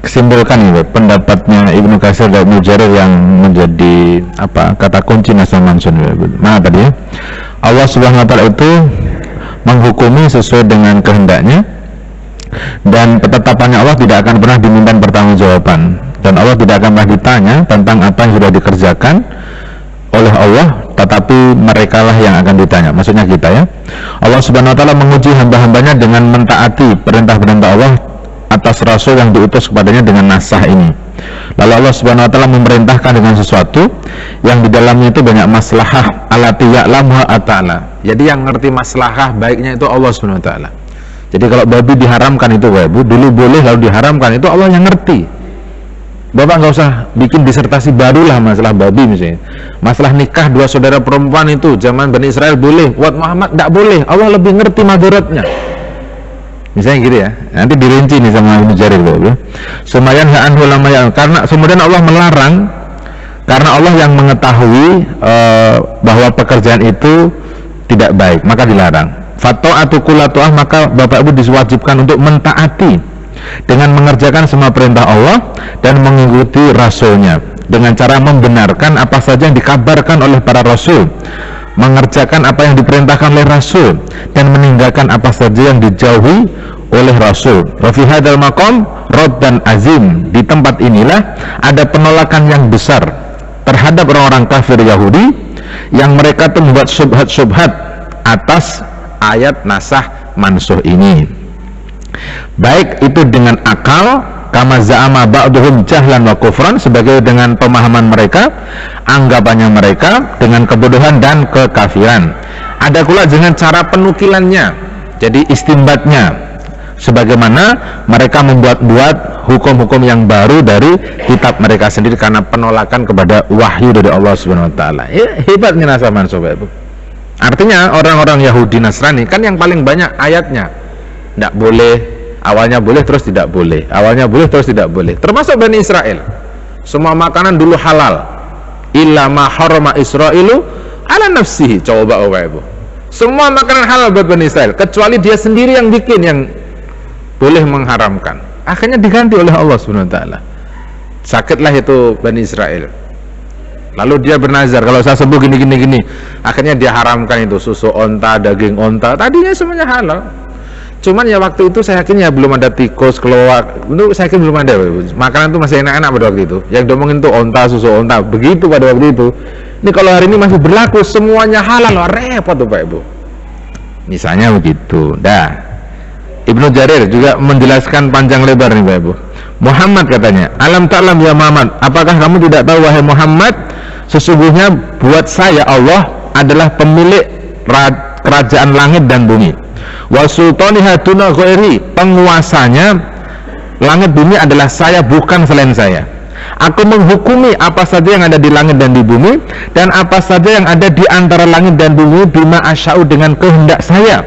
kesimpulkan ini pendapatnya Ibnu Katsir dan Ibnu Jarir yang menjadi kata kunci nasah mansuh. Mana tadi ya? Allah Subhanahu wa taala itu menghukumi sesuai dengan kehendaknya, dan ketetapannya Allah tidak akan pernah diminta pertanggungjawaban, dan Allah tidak akan pernah ditanya tentang apa yang sudah dikerjakan oleh Allah, tetapi mereka lah yang akan ditanya, maksudnya kita ya. Allah Subhanahu wa taala menguji hamba-hambanya dengan mentaati perintah-perintah Allah atas rasul yang diutus kepadanya dengan nasah ini. Lalu Allah Subhanahu wa taala memerintahkan dengan sesuatu yang di dalamnya itu banyak maslahah allati ya'lamuha ta'ala. Jadi yang ngerti maslahah baiknya itu Allah Subhanahu wa taala. Jadi kalau babi diharamkan itu Bapak dulu boleh, lalu diharamkan itu Allah yang ngerti. Bapak nggak usah bikin disertasi barulah masalah babi misalnya. Masalah nikah dua saudara perempuan itu zaman Bani Israel boleh, buat Muhammad tidak boleh. Allah lebih ngerti madaratnya. Misalnya gitu ya. Nanti dirinci nih sama Ibnu Jarir Bapak. Semayan ha'anhu lamayan, karena kemudian Allah melarang karena Allah yang mengetahui bahwa pekerjaan itu tidak baik, maka dilarang. Fata'atu kulatu'ah, maka Bapak Ibu diwajibkan untuk mentaati dengan mengerjakan semua perintah Allah dan mengikuti rasulnya dengan cara membenarkan apa saja yang dikabarkan oleh para rasul, mengerjakan apa yang diperintahkan oleh rasul, dan meninggalkan apa saja yang dijauhi oleh rasul. Wa fi hadzal maqam rad dan azim, di tempat inilah ada penolakan yang besar terhadap orang-orang kafir Yahudi yang mereka tuh membuat syubhat-syubhat atas ayat nasah mansuh ini, baik itu dengan akal kama za'ama ba'duhum jahlan wa kufran, sebagai dengan pemahaman mereka, anggapannya mereka, dengan kebodohan dan kekafiran. Ada pula dengan cara penukilannya, jadi istimbatnya, sebagaimana mereka membuat-buat hukum-hukum yang baru dari kitab mereka sendiri karena penolakan kepada wahyu dari Allah Subhanahu wa taala. Hebatnya nasah mansuh, Ibu. Artinya orang-orang Yahudi Nasrani kan yang paling banyak ayatnya tidak boleh, awalnya boleh terus tidak boleh, awalnya boleh terus tidak boleh. Termasuk Bani Israel, semua makanan dulu halal, illa ma harama Israilu ala nafsihi. Coba Ibu, semua makanan halal buat Bani Israel kecuali dia sendiri yang bikin yang boleh mengharamkan. Akhirnya diganti oleh Allah Subhanahu wa taala. Sakitlah itu Bani Israel. Lalu dia bernazar, kalau saya sembuh gini. Akhirnya dia haramkan itu susu onta, daging onta. Tadinya semuanya halal. Cuman ya waktu itu saya yakin ya belum ada tikus, keluar. Itu saya yakin belum ada. Makanan itu masih enak-enak pada waktu itu. Yang diomongin tuh onta, susu onta. Begitu pada waktu itu. Ini kalau hari ini masih berlaku semuanya halal, repot tuh Pak Ibu. Misalnya begitu. Dah. Ibnu Jarir juga menjelaskan panjang lebar nih Pak Ibu. Muhammad katanya, alam ta'lam ya Muhammad, apakah kamu tidak tahu wahai Muhammad, sesungguhnya buat saya Allah adalah pemilik kerajaan langit dan bumi. Wa sultaniha duna ghairi, penguasanya langit bumi adalah saya, bukan selain saya. Aku menghukumi apa saja yang ada di langit dan di bumi, dan apa saja yang ada di antara langit dan bumi bima asya'u, dengan kehendak saya.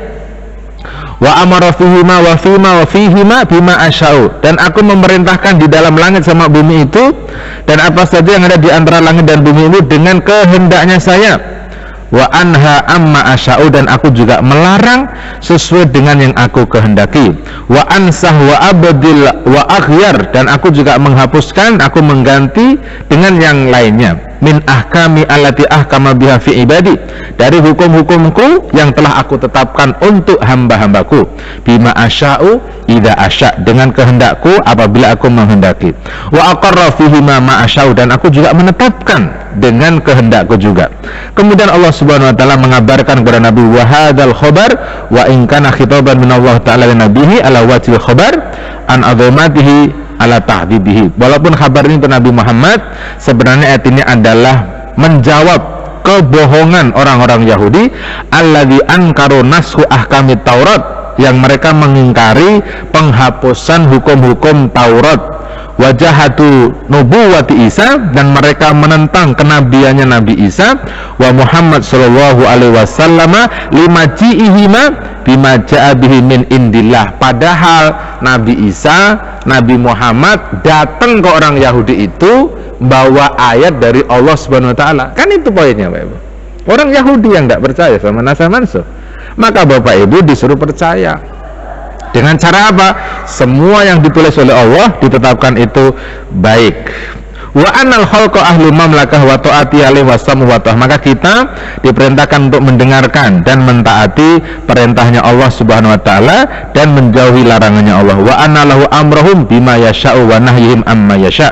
Wa amara fihima wa fima wa fihima bima asya'u, dan aku memerintahkan di dalam langit sama bumi itu dan apa saja yang ada di antara langit dan bumi itu dengan kehendaknya saya. Wa anha amma asya'u, dan aku juga melarang sesuai dengan yang aku kehendaki. Wa ansah wa abdil wa akhyar, dan aku juga menghapuskan, aku mengganti dengan yang lainnya. Min ahkami allati ahkama biha fi ibadi, dari hukum-hukumku yang telah aku tetapkan untuk hamba-hambaku. Bima asya'u idza asya', dengan kehendakku apabila aku menghendaki. Wa aqarra fihi ma asya'u, dan aku juga menetapkan dengan kehendakku juga. Kemudian Allah Subhanahu wa taala mengabarkan kepada Nabi wa hadzal khabar wa in kana khitaban min Allah taala li nabihi ala wajhil khabar an azamatihi ala tahdibihi. Walaupun kabar ini untuk Nabi Muhammad, sebenarnya ayat ini adalah menjawab kebohongan orang-orang Yahudi alladzi ankaru nashu ahkamit Taurat, yang mereka mengingkari penghapusan hukum-hukum Taurat. Wajahatu nubuwati Isa, dan mereka menentang kenabiannya Nabi Isa. Wa Muhammad sallallahu alaihi wasallam lima ji'ihima bima ja'a bihi min indillah, padahal Nabi Isa, Nabi Muhammad datang ke orang Yahudi itu bawa ayat dari Allah Subhanahu wa taala. Kan itu poinnya Bapak Ibu. Orang Yahudi yang tidak percaya sama nasah mansuh, maka Bapak Ibu disuruh percaya. Dengan cara apa? Semua yang ditulis oleh Allah ditetapkan itu baik. Wa anal khalqa ahlu mamlakah wa ta'ati alaihi wasamu wa ta'ah. Maka kita diperintahkan untuk mendengarkan dan mentaati perintahnya Allah Subhanahu wa taala dan menjauhi larangannya Allah. Wa anallahu amrahum bima yasha'u wa nahyihim amma yasha'.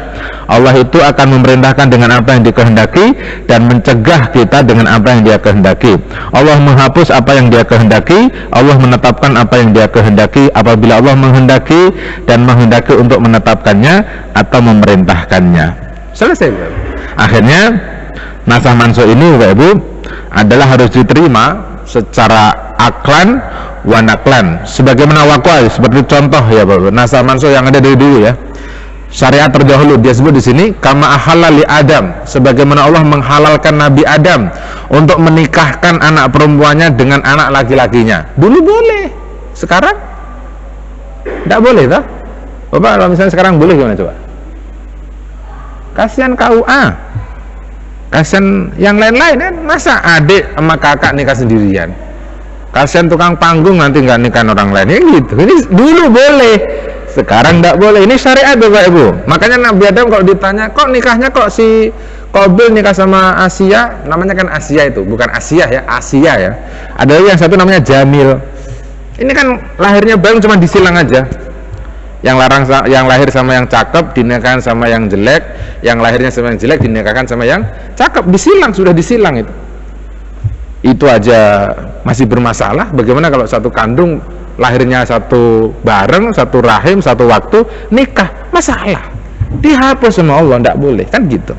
Allah itu akan memerintahkan dengan apa yang dikehendaki dan mencegah kita dengan apa yang Dia kehendaki. Allah menghapus apa yang Dia kehendaki, Allah menetapkan apa yang Dia kehendaki apabila Allah menghendaki dan menghendaki untuk menetapkannya atau memerintahkannya. Selesai. Akhirnya nasakh mansukh ini Bapak Ibu adalah harus diterima secara aklan wa naklan sebagaimana waqa'i, seperti contoh ya Bapak Ibu, nasakh mansukh yang ada dari dulu ya. Syariat terdahulu dia sebut di sini kama ahalla li Adam, sebagaimana Allah menghalalkan Nabi Adam untuk menikahkan anak perempuannya dengan anak laki-lakinya. Dulu boleh, sekarang tidak boleh toh? Bapak kalau misalnya sekarang boleh gimana coba? Kasihan KUA, kasihan yang lain-lain kan, masa adik sama kakak nikah sendirian, kasihan tukang panggung nanti nggak nikah orang lain ya gitu. Ini dulu boleh, sekarang nggak boleh. Ini syariat Bapak Ibu. Makanya Nabi Adam kalau ditanya kok nikahnya kok si Qabil nikah sama Asia, namanya kan Asia itu, bukan Asia ya, Asia ya. Ada yang satu namanya Jamil. Ini kan lahirnya bareng cuma disilang aja. Yang lahir sama yang cakep dinikahkan sama yang jelek, yang lahirnya sama yang jelek dinikahkan sama yang cakep, disilang, sudah disilang itu aja masih bermasalah. Bagaimana kalau satu kandung lahirnya satu bareng, satu rahim, satu waktu nikah, masalah, dihapus sama Allah, tidak boleh kan gitu.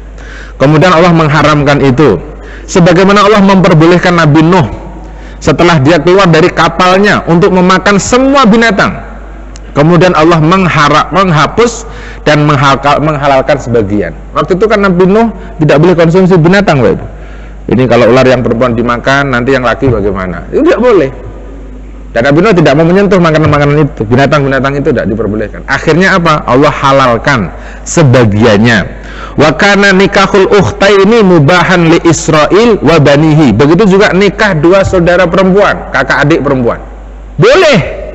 Kemudian Allah mengharamkan itu, sebagaimana Allah memperbolehkan Nabi Nuh setelah dia keluar dari kapalnya untuk memakan semua binatang. Kemudian Allah menghapus dan menghalalkan sebagian. Waktu itu kan Nabi Nuh tidak boleh konsumsi binatang, Pak. Ini kalau ular yang perempuan dimakan, nanti yang laki bagaimana? Itu tidak boleh. Dan Nabi Nuh tidak mau menyentuh makanan-makanan itu, binatang-binatang itu tidak diperbolehkan. Akhirnya apa? Allah halalkan sebagiannya. Wa kana nikahul ukhtaini mubahan li Israil wa banihi. Begitu juga nikah dua saudara perempuan, kakak adik perempuan. Boleh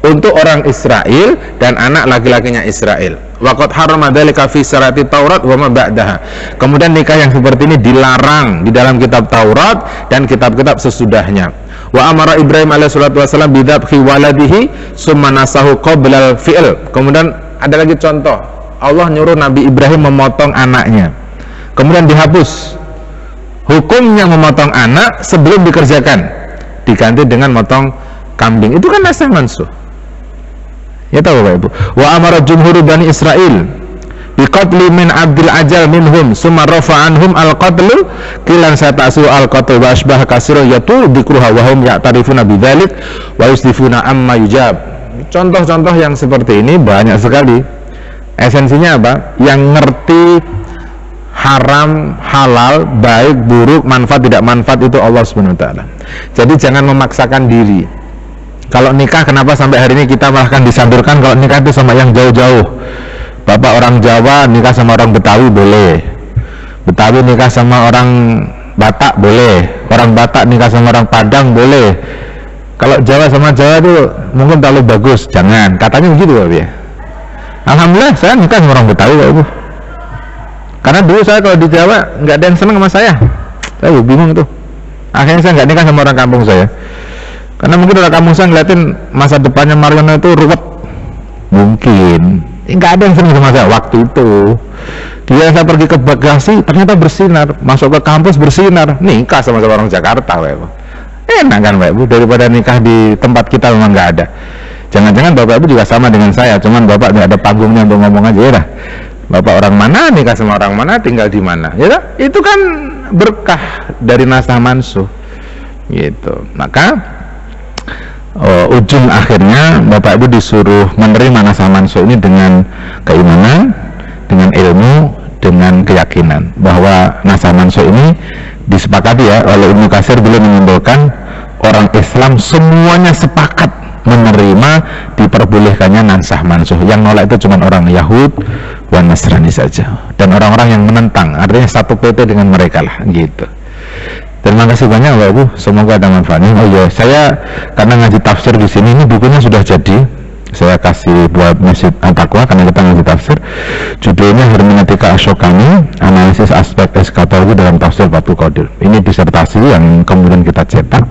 untuk orang Israel dan anak laki-lakinya Israel. Waqad harrama dzalika fi syarati Taurat wa ma ba'daha. Kemudian nikah yang seperti ini dilarang di dalam kitab Taurat dan kitab-kitab sesudahnya. Wa amara Ibrahim alaihi salatu wasallam bidzabhi waladihi summa nasahu qabla al-fi'l. Kemudian ada lagi contoh, Allah nyuruh Nabi Ibrahim memotong anaknya, kemudian dihapus hukumnya memotong anak sebelum dikerjakan, diganti dengan motong kambing. Itu kan nasakh mansukh. Ya tahu Bapak Ibu. Wa amara jumhur Bani Israil biqatli min abdil ajal minhum summa rafa'anhum al-qatlu kilan sata'su al-qatl wa asbah kasira yatul dikruha wa hum ya'tarifuna bidzalik wa yusdifuna amma yujab. Contoh-contoh yang seperti ini banyak sekali. Esensinya apa? Yang ngerti haram, halal, baik, buruk, manfaat, tidak manfaat itu Allah Subhanahu wa taala. Jadi jangan memaksakan diri. Kalau nikah, kenapa sampai hari ini kita malah kan disandurkan kalau nikah itu sama yang jauh-jauh. Bapak orang Jawa nikah sama orang Betawi boleh, Betawi nikah sama orang Batak boleh, orang Batak nikah sama orang Padang boleh. Kalau Jawa sama Jawa itu mungkin terlalu bagus, jangan. Katanya begitu Bapak ya. Alhamdulillah saya nikah sama orang Betawi Pak Ibu. Karena dulu saya kalau di Jawa nggak ada yang senang sama saya bingung tuh. Akhirnya saya nggak nikah sama orang kampung saya. Karena mungkin orang kampung saya ngeliatin masa depannya Mariono itu ruwet. Mungkin nggak ada yang senang sama saya waktu itu. Dia saya pergi ke Bagasi ternyata bersinar, masuk ke kampus bersinar, nikah sama orang Jakarta Pak Ibu. Enak kan Pak Ibu, daripada nikah di tempat kita memang nggak ada. Jangan-jangan Bapak Ibu juga sama dengan saya, cuman Bapak nggak ada panggungnya untuk ngomong aja ya dah. Bapak orang mana nikah sama orang mana, tinggal di mana, ya dah? Itu kan berkah dari nasakh mansukh gitu. Maka ujung akhirnya Bapak Ibu disuruh menerima nasakh mansukh ini dengan keimanan, dengan ilmu, dengan keyakinan bahwa nasakh mansukh ini disepakati ya oleh Ibnu Katsir. Beliau menyimpulkan orang Islam semuanya sepakat menerima diperbolehkannya nasakh mansukh. Yang nolak itu cuma orang Yahud dan Nasrani saja, dan orang-orang yang menentang, artinya satu PT dengan mereka lah gitu. Terima kasih banyak Bapak Ibu, semoga ada manfaatnya. Oh iya, saya karena ngaji tafsir di sini, ini bukunya sudah jadi. Saya kasih buat Masjid At-Taqwa karena kita ngaji tafsir. Judulnya Hermeneutika Asyokani, Analisis Aspek Eskatologi dalam Tafsir Fathul Qadir. Ini disertasi yang kemudian kita cetak.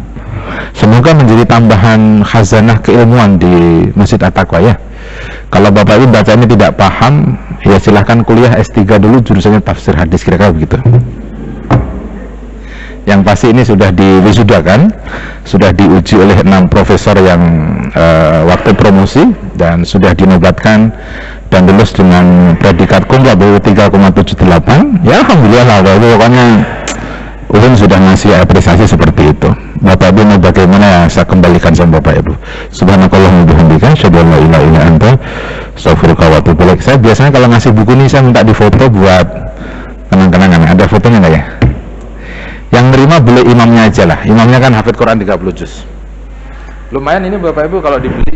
Semoga menjadi tambahan khazanah keilmuan di Masjid At-Taqwa ya. Kalau Bapak Ibu baca ini tidak paham, ya silahkan kuliah S3 dulu jurusannya tafsir hadis, kira-kira begitu. Yang pasti ini sudah diwisudakan, sudah diuji oleh 6 profesor yang waktu promosi, dan sudah dinobatkan dan lulus dengan predikat kumla BW 3,78. Ya alhamdulillah lah Bapak Ibu, pokoknya ulun sudah ngasih apresiasi seperti itu. Bapak Ibu mau bagaimana, ya saya kembalikan sama Bapak Ibu. Subhanakallahumma bihamdika asyhadu an la ilaha illa anta astaghfiruka wa atubu ilaik. Saya biasanya kalau ngasih buku ini saya minta difoto buat kenang-kenangan. Ada fotonya nggak ya? Yang nerima boleh imamnya aja lah. Imamnya kan hafid Quran 30 juz. Lumayan ini Bapak Ibu kalau dibeli.